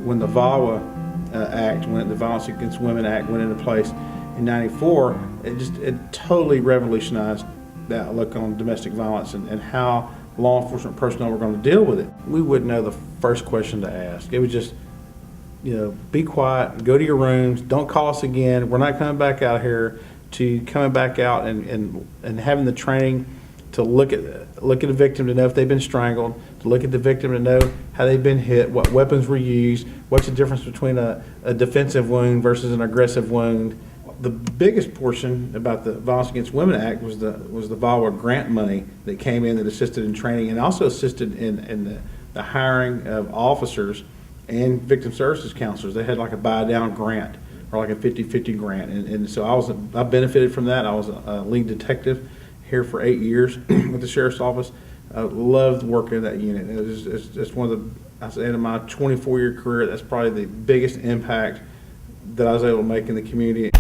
When the VAWA Act, when the Violence Against Women Act went into place in '94, it totally revolutionized the outlook on domestic violence and how law enforcement personnel were going to deal with it. We wouldn't know the first question to ask. It was just, be quiet, go to your rooms, don't call us again. We're not coming back out here. To coming back out and having the training to look at a victim to know if they've been strangled, to look at the victim to know how they've been hit, what weapons were used, what's the difference between a defensive wound versus an aggressive wound. The biggest portion about the Violence Against Women Act was the VAWA grant money that came in that assisted in training and also assisted in the hiring of officers and victim services counselors. They had like a buy down grant or like a 50-50 grant, and so I benefited from that. I was a lead detective here for 8 years with the Sheriff's Office. I loved working at that unit. It's just one of the, I say in my 24-year career, that's probably the biggest impact that I was able to make in the community.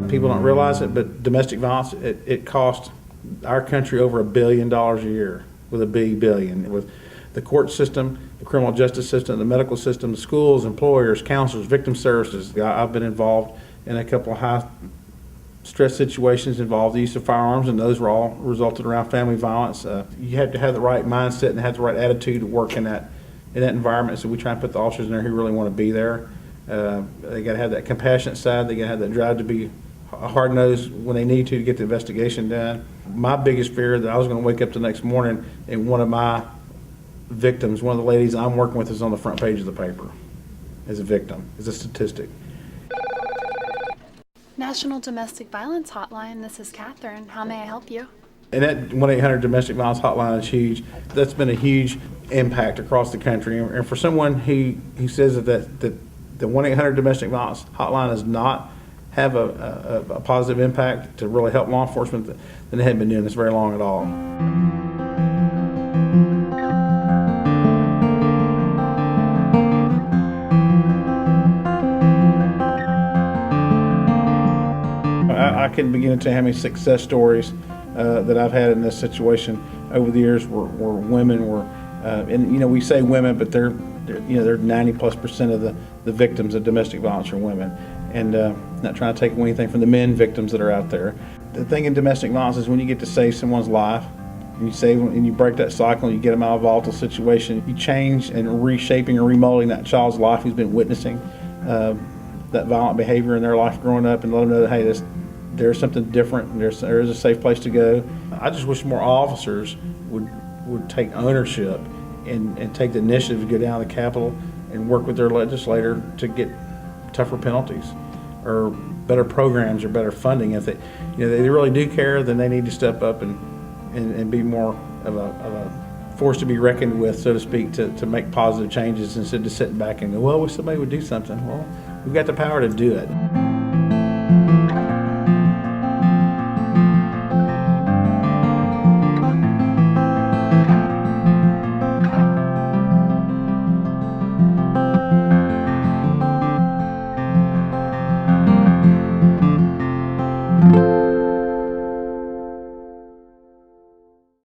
People don't realize it, but domestic violence, it costs our country over $1 billion a year, with a B, billion, with the court system, the criminal justice system, the medical system, the schools, employers, counselors, victim services. I've been involved in a couple of high stress situations involved the use of firearms, and those were all resulted around family violence. You have to have the right mindset and have the right attitude to work in that environment. So we try and put the officers in there who really want to be there. They got to have that compassionate side. They got to have that drive to be hard-nosed when they need to get the investigation done. My biggest fear that I was going to wake up the next morning and one of my victims, one of the ladies I'm working with, is on the front page of the paper as a victim, as a statistic. National Domestic Violence Hotline, this is Catherine. How may I help you? And that 1-800 domestic violence hotline is huge. That's been a huge impact across the country. And for someone who says that the 1-800 domestic violence hotline does not have a positive impact to really help law enforcement, then they haven't been doing this very long at all. I couldn't begin to tell you how many success stories that I've had in this situation over the years where women were, and we say women, but they're 90+% of the victims of domestic violence are women. And not trying to take away anything from the men victims that are out there. The thing in domestic violence is when you get to save someone's life, and you break that cycle and you get them out of a volatile situation, you change and reshaping or remolding that child's life who's been witnessing that violent behavior in their life growing up, and let them know that, hey, there's something different, and there is a safe place to go. I just wish more officers would take ownership and take the initiative to go down to the Capitol and work with their legislator to get tougher penalties or better programs or better funding. If they really do care, then they need to step up and be more of a force to be reckoned with, so to speak, to make positive changes instead of sitting back and go, well, wish somebody would do something. Well, we've got the power to do it.